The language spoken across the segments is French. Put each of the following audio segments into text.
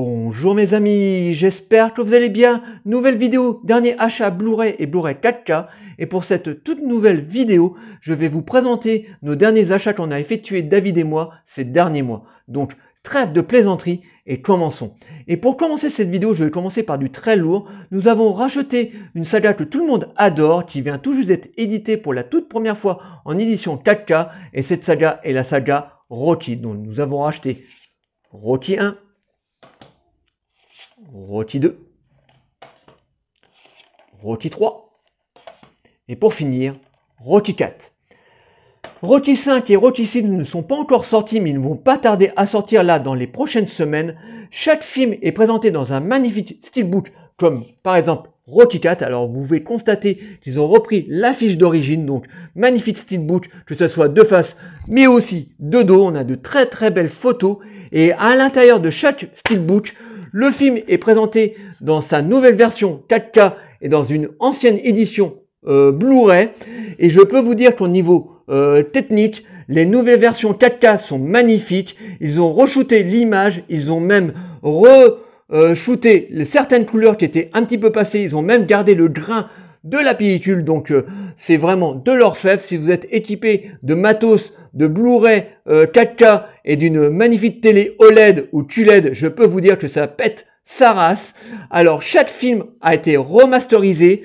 Bonjour mes amis, j'espère que vous allez bien. Nouvelle vidéo, dernier achat Blu-ray et Blu-ray 4K. Et pour cette toute nouvelle vidéo, je vais vous présenter nos derniers achats qu'on a effectués, David et moi, ces derniers mois. Donc, trêve de plaisanterie et commençons. Et pour commencer cette vidéo, je vais commencer par du très lourd. Nous avons racheté une saga que tout le monde adore, qui vient tout juste d'être éditée pour la toute première fois en édition 4K. Et cette saga est la saga Rocky. Donc, nous avons racheté Rocky 1, Rocky 2, Rocky 3 et pour finir, Rocky 4. Rocky 5 et Rocky 6 ne sont pas encore sortis, mais ils ne vont pas tarder à sortir là dans les prochaines semaines. Chaque film est présenté dans un magnifique steelbook, comme par exemple Rocky 4. Alors vous pouvez constater qu'ils ont repris l'affiche d'origine, donc magnifique steelbook, que ce soit de face, mais aussi de dos. On a de très belles photos. Et à l'intérieur de chaque steelbook, le film est présenté dans sa nouvelle version 4K et dans une ancienne édition Blu-ray. Et je peux vous dire qu'au niveau technique, les nouvelles versions 4K sont magnifiques. Ils ont re-shooté l'image, ils ont même re-shooté certaines couleurs qui étaient un petit peu passées. Ils ont même gardé le grain de la pellicule, donc c'est vraiment de l'orfèvre. Si vous êtes équipé de matos, de Blu-ray 4K et d'une magnifique télé OLED ou QLED, je peux vous dire que ça pète sa race. Alors chaque film a été remasterisé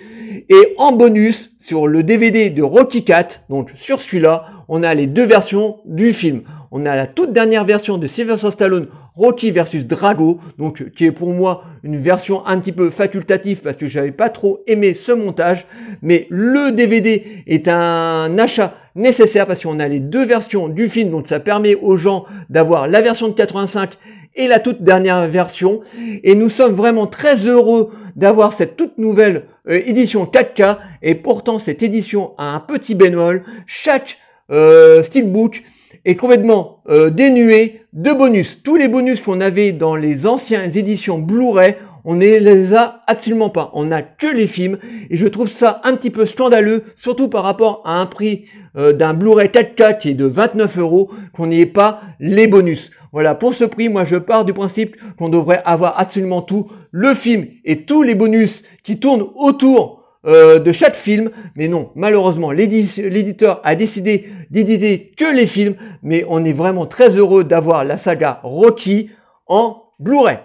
et en bonus sur le DVD de Rocky 4, donc sur celui-là, on a les deux versions du film. On a la toute dernière version de Sylvester Stallone, Rocky versus Drago, donc qui est pour moi une version un petit peu facultative parce que j'avais pas trop aimé ce montage, mais le DVD est un achat nécessaire parce qu'on a les deux versions du film, donc ça permet aux gens d'avoir la version de 85 et la toute dernière version, et nous sommes vraiment très heureux d'avoir cette toute nouvelle édition 4K, et pourtant cette édition a un petit bémol. Chaque steelbook est complètement dénué de bonus. Tous les bonus qu'on avait dans les anciennes éditions Blu-ray, on ne les a absolument pas. On n'a que les films et je trouve ça un petit peu scandaleux, surtout par rapport à un prix d'un Blu-ray 4K qui est de 29 €, qu'on n'y ait pas les bonus. Voilà, pour ce prix, moi je pars du principe qu'on devrait avoir absolument tout, le film et tous les bonus qui tournent autour de chaque film, mais non, malheureusement, l'éditeur a décidé d'éditer que les films, mais on est vraiment très heureux d'avoir la saga Rocky en Blu-ray.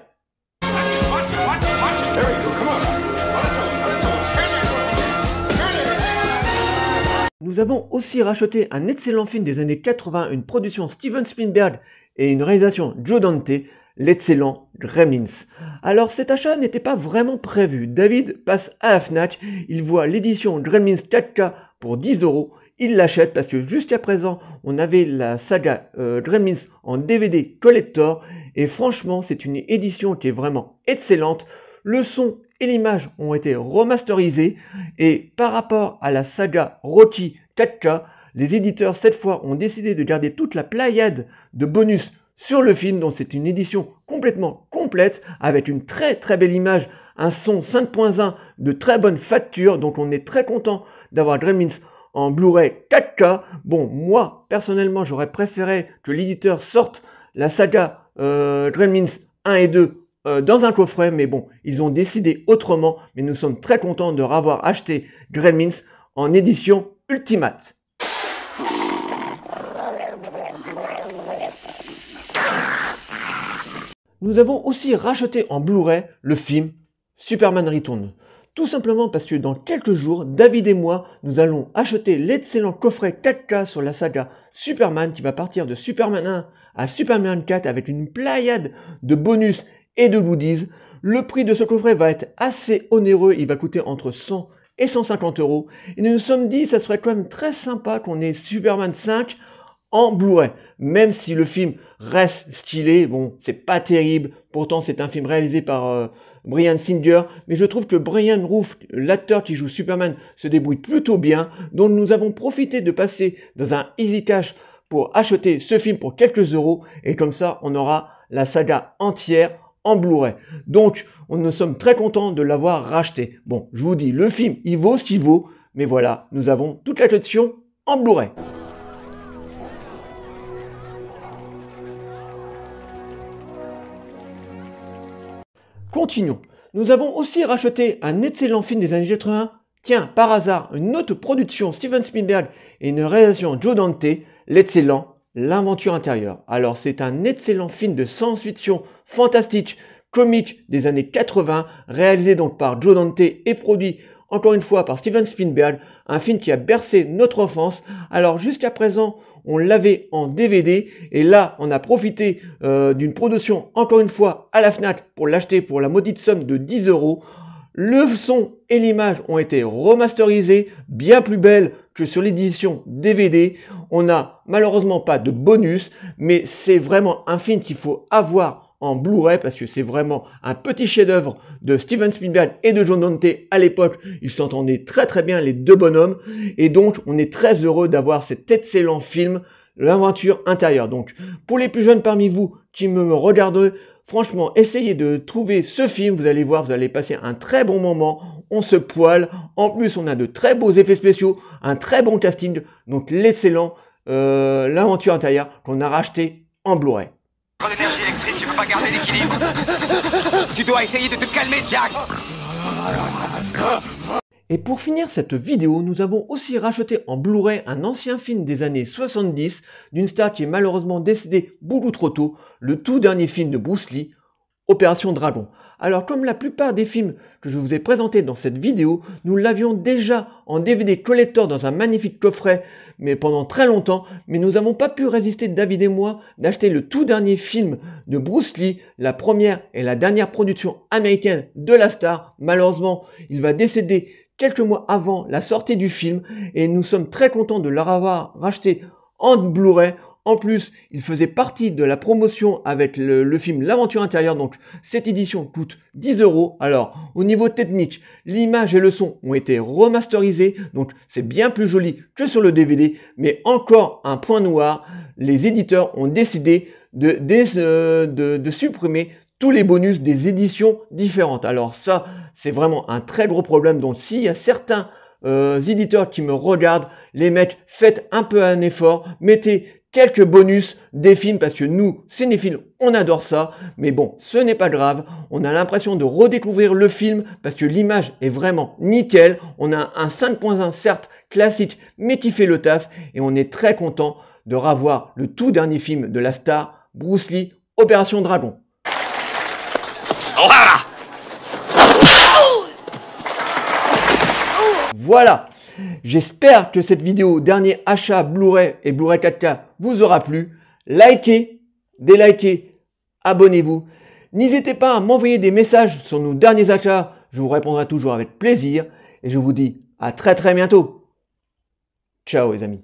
Nous avons aussi racheté un excellent film des années 80, une production Steven Spielberg et une réalisation Joe Dante, l'excellent Gremlins. Alors cet achat n'était pas vraiment prévu. David passe à la Fnac, il voit l'édition Gremlins 4K pour 10 €. Il l'achète parce que jusqu'à présent on avait la saga Gremlins en DVD collector et franchement c'est une édition qui est vraiment excellente. Le son et l'image ont été remasterisés et par rapport à la saga Rocky 4K, les éditeurs cette fois ont décidé de garder toute la pléiade de bonus sur le film, donc c'est une édition complètement complète avec une très belle image, un son 5.1 de très bonne facture, donc on est très content d'avoir Gremlins en Blu-ray 4K. Bon, moi personnellement j'aurais préféré que l'éditeur sorte la saga Gremlins 1 et 2 dans un coffret, mais bon, ils ont décidé autrement, mais nous sommes très contents de avoir acheté Gremlins en édition Ultimate. Nous avons aussi racheté en Blu-ray le film Superman Return. Tout simplement parce que dans quelques jours, David et moi, nous allons acheter l'excellent coffret 4K sur la saga Superman qui va partir de Superman 1 à Superman 4 avec une pléiade de bonus et de goodies. Le prix de ce coffret va être assez onéreux, il va coûter entre 100 et 150 €. Et nous nous sommes dit, ça serait quand même très sympa qu'on ait Superman 5 en Blu-ray, même si le film reste stylé, bon, c'est pas terrible, pourtant c'est un film réalisé par Bryan Singer, mais je trouve que Brian Roof, l'acteur qui joue Superman, se débrouille plutôt bien, donc nous avons profité de passer dans un Easy Cash pour acheter ce film pour quelques euros, et comme ça on aura la saga entière en Blu-ray. Donc nous sommes très contents de l'avoir racheté. Bon, je vous dis, le film il vaut ce qu'il vaut, mais voilà, nous avons toute la collection en Blu-ray. Continuons. Nous avons aussi racheté un excellent film des années 80. Tiens, par hasard, une autre production Steven Spielberg et une réalisation Joe Dante, l'excellent L'Aventure intérieure. Alors c'est un excellent film de science-fiction fantastique, comique des années 80, réalisé donc par Joe Dante et produit encore une fois par Steven Spielberg, un film qui a bercé notre enfance. Alors jusqu'à présent, on l'avait en DVD et là, on a profité d'une production encore une fois à la Fnac pour l'acheter pour la maudite somme de 10 €. Le son et l'image ont été remasterisés, bien plus belles que sur l'édition DVD. On n'a malheureusement pas de bonus, mais c'est vraiment un film qu'il faut avoir en Blu-ray parce que c'est vraiment un petit chef-d'œuvre de Steven Spielberg et de Joe Dante à l'époque. Ils s'entendaient très très bien les deux bonhommes et donc on est très heureux d'avoir cet excellent film, L'Aventure intérieure. Donc pour les plus jeunes parmi vous qui me regardent, franchement, essayez de trouver ce film, vous allez voir, vous allez passer un très bon moment, on se poile, en plus on a de très beaux effets spéciaux, un très bon casting, donc l'excellent L'Aventure intérieure qu'on a racheté en Blu-ray. D'énergie électrique, tu peux pas garder l'équilibre. Tu dois essayer de te calmer, Jack. Et pour finir cette vidéo, nous avons aussi racheté en Blu-ray un ancien film des années 70 d'une star qui est malheureusement décédée beaucoup trop tôt, le tout dernier film de Bruce Lee, Opération Dragon. Alors comme la plupart des films que je vous ai présentés dans cette vidéo, nous l'avions déjà en DVD collector dans un magnifique coffret, mais pendant très longtemps, mais nous n'avons pas pu résister, David et moi, d'acheter le tout dernier film de Bruce Lee, la première et la dernière production américaine de la star. Malheureusement, il va décéder quelques mois avant la sortie du film et nous sommes très contents de l'avoir racheté en Blu-ray. En plus, il faisait partie de la promotion avec le film L'Aventure intérieure, donc cette édition coûte 10 €. Alors, au niveau technique, l'image et le son ont été remasterisés, donc c'est bien plus joli que sur le DVD, mais encore un point noir, les éditeurs ont décidé de supprimer tous les bonus des éditions différentes. Alors ça, c'est vraiment un très gros problème, donc s'il y a certains éditeurs qui me regardent, les mecs, faites un peu un effort, mettez quelques bonus des films parce que nous, cinéphiles, on adore ça. Mais bon, ce n'est pas grave. On a l'impression de redécouvrir le film parce que l'image est vraiment nickel. On a un 5.1 certes classique mais qui fait le taf et on est très content de revoir le tout dernier film de la star Bruce Lee, Opération Dragon. Voilà. J'espère que cette vidéo dernier achat Blu-ray et Blu-ray 4K vous aura plu. Likez, délikez, abonnez-vous. N'hésitez pas à m'envoyer des messages sur nos derniers achats. Je vous répondrai toujours avec plaisir. Et je vous dis à très très bientôt. Ciao les amis.